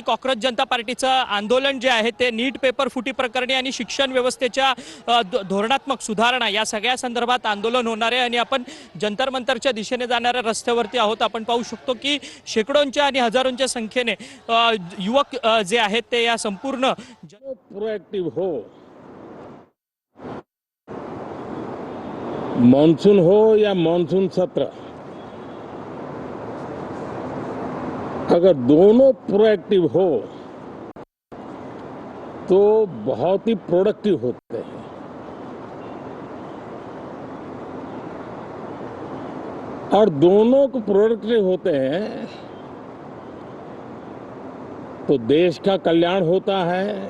Cockroach जनता पार्टीचं आंदोलन जे आहे ते नीट पेपर फुटी प्रकरणी आणि शिक्षण व्यवस्थेच्या धोरणात्मक सुधारणा या सगळ्या संदर्भात आंदोलन होणार आहे आणि आपण जंतर मंतरच्या दिशेने जाणाऱ्या रस्त्यावरती आहोत। आपण पाहू शकतो की शेकडोंच्या आणि हजारोंच्या संख्येने युवक जे आहेत ते या संपूर्ण प्रोएक्टिव हो, मानसून हो या मानसून सत्र, अगर दोनों प्रोएक्टिव हो तो बहुत ही प्रोडक्टिव होते हैं। और दोनों को प्रोडक्टिव होते हैं तो देश का कल्याण होता है,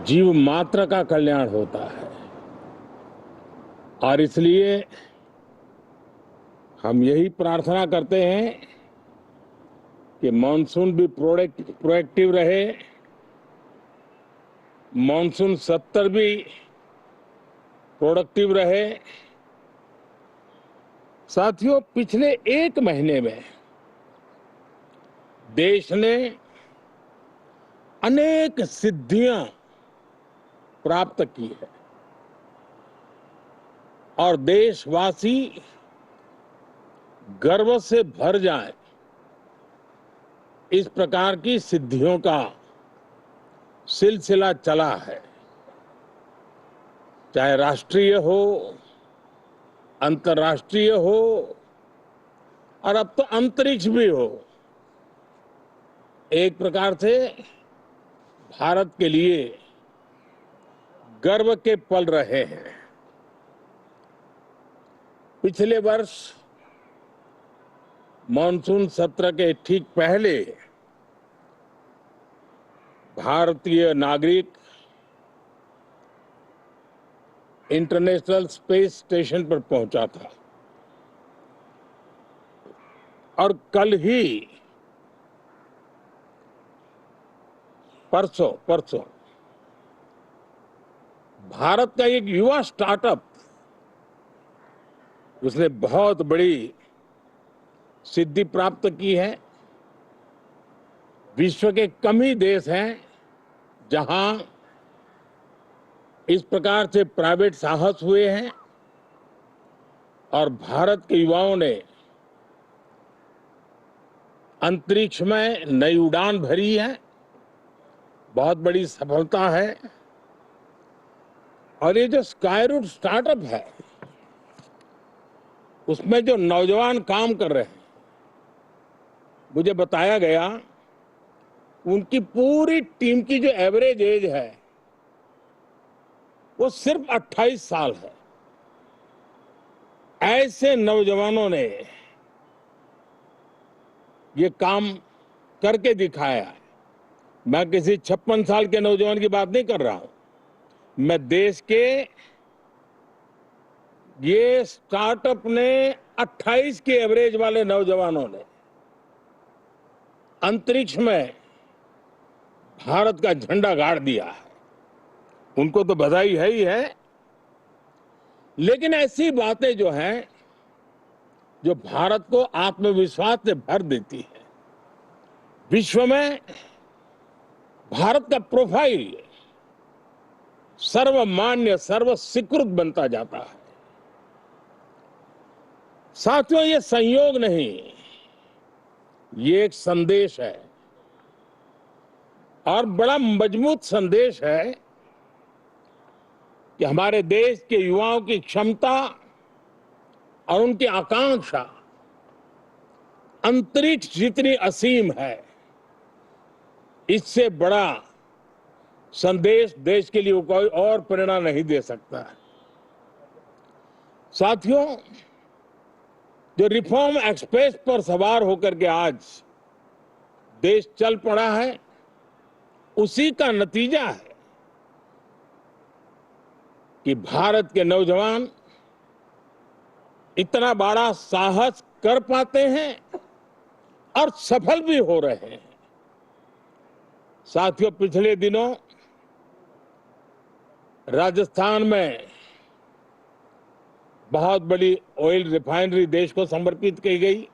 जीव मात्र का कल्याण होता है। और इसलिए हम यही प्रार्थना करते हैं कि मानसून भी प्रोएक्टिव रहे, मानसून सत्र भी प्रोडक्टिव रहे। साथियों, पिछले एक महीने में देश ने अनेक सिद्धियां प्राप्त की है और देशवासी गर्व से भर जाए इस प्रकार की सिद्धियों का सिलसिला चला है। चाहे राष्ट्रीय हो, अंतर्राष्ट्रीय हो और अब तो अंतरिक्ष भी हो। एक प्रकार से भारत के लिए गर्व के पल रहे हैं। पिछले वर्ष मानसून सत्र के ठीक पहले भारतीय नागरिक इंटरनेशनल स्पेस स्टेशन पर पहुंचा था और कल ही परसों भारत का एक युवा स्टार्टअप, उसने बहुत बड़ी सिद्धि प्राप्त की है। विश्व के कम ही देश हैं जहां इस प्रकार से प्राइवेट साहस हुए हैं और भारत के युवाओं ने अंतरिक्ष में नई उड़ान भरी है। बहुत बड़ी सफलता है। और ये जो स्काईरूट स्टार्टअप है, उसमें जो नौजवान काम कर रहे हैं, मुझे बताया गया उनकी पूरी टीम की जो एवरेज एज है वो सिर्फ 28 साल है। ऐसे नौजवानों ने ये काम करके दिखाया है। मैं किसी 56 साल के नौजवान की बात नहीं कर रहा हूं, मैं देश के ये स्टार्टअप ने 28 के एवरेज वाले नौजवानों ने अंतरिक्ष में भारत का झंडा गाड़ दिया है। उनको तो बधाई है ही है, लेकिन ऐसी बातें जो हैं जो भारत को आत्मविश्वास से भर देती है। विश्व में भारत का प्रोफाइल सर्वमान्य, सर्वस्वीकृत बनता जाता है। साथियों, ये संयोग नहीं, ये एक संदेश है और बड़ा मजबूत संदेश है कि हमारे देश के युवाओं की क्षमता और उनकी आकांक्षा अंतरिक्ष जितनी असीम है, इससे बड़ा संदेश देश के लिए कोई और प्रेरणा नहीं दे सकता। साथियों, जो रिफॉर्म एक्सप्रेस पर सवार होकर के आज देश चल पड़ा है, उसी का नतीजा है कि भारत के नौजवान इतना बड़ा साहस कर पाते हैं और सफल भी हो रहे हैं। साथियों, पिछले दिनों राजस्थान में बहुत बड़ी ऑयल रिफाइनरी देश को समर्पित की गई।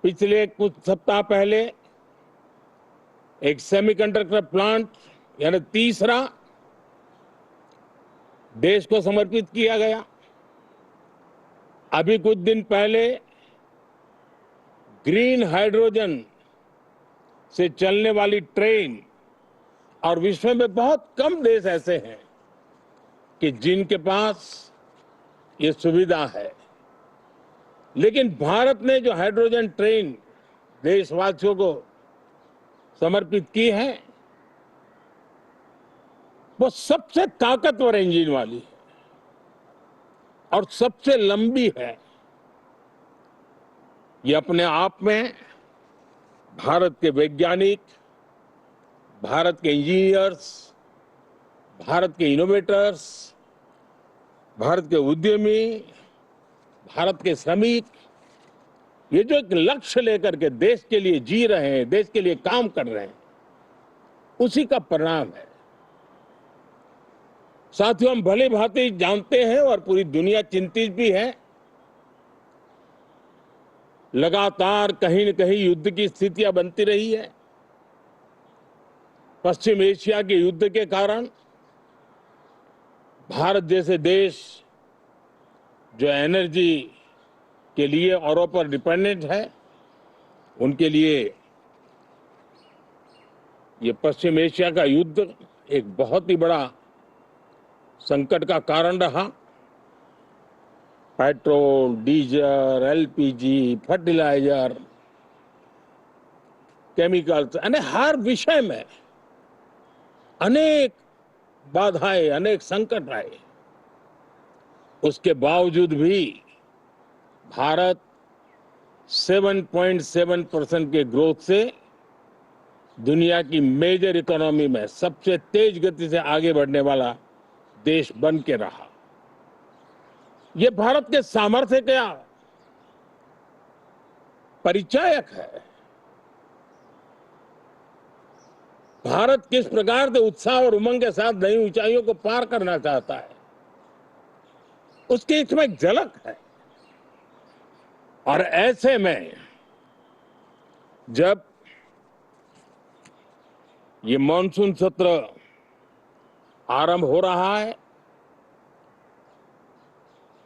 पिछले कुछ सप्ताह पहले एक सेमीकंडक्टर प्लांट यानी तीसरा देश को समर्पित किया गया। अभी कुछ दिन पहले ग्रीन हाइड्रोजन से चलने वाली ट्रेन, और विश्व में बहुत कम देश ऐसे हैं कि जिनके पास ये सुविधा है, लेकिन भारत ने जो हाइड्रोजन ट्रेन देशवासियों को समर्पित की है वो सबसे ताकतवर इंजन वाली है और सबसे लंबी है। ये अपने आप में भारत के वैज्ञानिक, भारत के इंजीनियर्स, भारत के इनोवेटर्स, भारत के उद्यमी, भारत के श्रमिक, ये जो एक लक्ष्य लेकर के देश के लिए जी रहे हैं, देश के लिए काम कर रहे हैं, उसी का परिणाम है। साथियों, हम भली भांति जानते हैं और पूरी दुनिया चिंतित भी है, लगातार कहीं न कहीं युद्ध की स्थितियां बनती रही है। पश्चिम एशिया के युद्ध के कारण भारत जैसे देश जो एनर्जी के लिए औरों पर डिपेंडेंट है, उनके लिए ये पश्चिम एशिया का युद्ध एक बहुत ही बड़ा संकट का कारण रहा। Petrol, diesel, LPG, fertiliser, chemicals, यानी हर विषय में अनेक बाधाएं, अनेक संकट आए। उसके बावजूद भी भारत 7.7% के ग्रोथ से दुनिया की मेजर इकोनॉमी में सबसे तेज गति से आगे बढ़ने वाला देश बन के रहा। ये भारत के सामर्थ्य का परिचायक है। भारत किस प्रकार से उत्साह और उमंग के साथ नई ऊंचाइयों को पार करना चाहता है, उसकी इसमें एक झलक है। और ऐसे में जब ये मॉनसून सत्र आरंभ हो रहा है,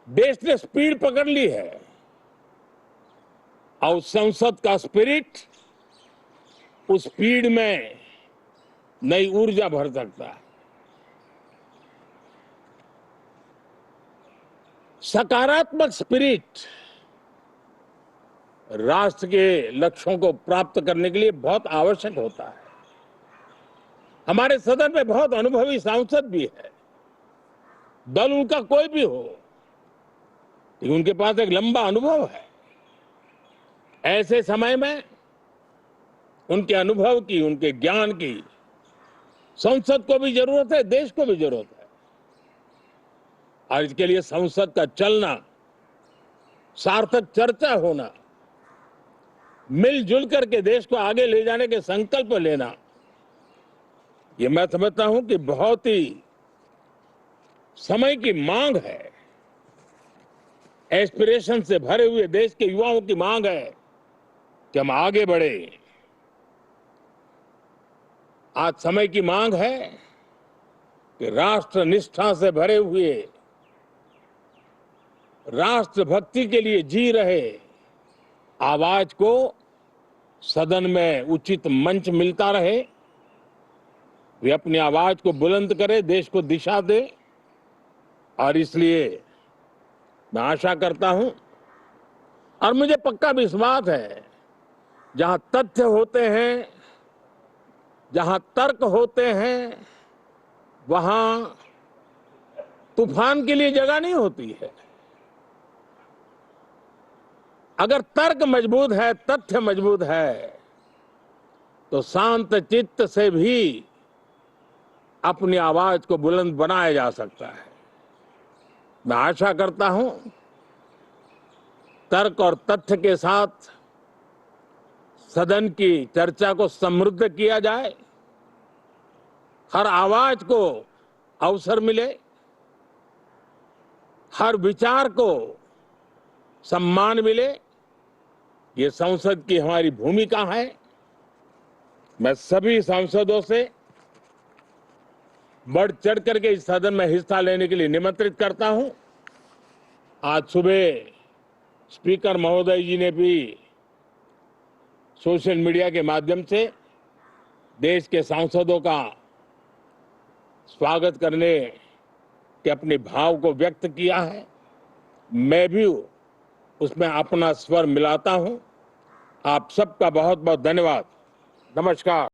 देश ने स्पीड पकड़ ली है और संसद का स्पिरिट उस स्पीड में नई ऊर्जा भर सकता है। सकारात्मक स्पिरिट राष्ट्र के लक्ष्यों को प्राप्त करने के लिए बहुत आवश्यक होता है। हमारे सदन में बहुत अनुभवी सांसद भी है, दल उनका कोई भी हो, लेकिन उनके पास एक लंबा अनुभव है। ऐसे समय में उनके अनुभव की, उनके ज्ञान की संसद को भी जरूरत है, देश को भी जरूरत है। और इसके लिए संसद का चलना, सार्थक चर्चा होना, मिलजुल करके देश को आगे ले जाने के संकल्प लेना, ये मैं समझता हूं कि बहुत ही समय की मांग है। एस्पिरेशन से भरे हुए देश के युवाओं की मांग है कि हम आगे बढ़े। आज समय की मांग है कि राष्ट्र निष्ठा से भरे हुए, राष्ट्र भक्ति के लिए जी रहे आवाज को सदन में उचित मंच मिलता रहे, वे अपनी आवाज को बुलंद करे, देश को दिशा दे। और इसलिए मैं आशा करता हूं और मुझे पक्का विश्वास है, जहां तथ्य होते हैं, जहां तर्क होते हैं, वहां तूफान के लिए जगह नहीं होती है। अगर तर्क मजबूत है, तथ्य मजबूत है, तो शांत चित्त से भी अपनी आवाज को बुलंद बनाया जा सकता है। मैं आशा करता हूं तर्क और तथ्य के साथ सदन की चर्चा को समृद्ध किया जाए, हर आवाज को अवसर मिले, हर विचार को सम्मान मिले ये संसद की हमारी भूमिका है। मैं सभी सांसदों से बढ़ चढ़ करके इस सदन में हिस्सा लेने के लिए निमंत्रित करता हूं। आज सुबह स्पीकर महोदय जी ने भी सोशल मीडिया के माध्यम से देश के सांसदों का स्वागत करने के अपने भाव को व्यक्त किया है। मैं भी उसमें अपना स्वर मिलाता हूं। आप सबका बहुत बहुत धन्यवाद। नमस्कार।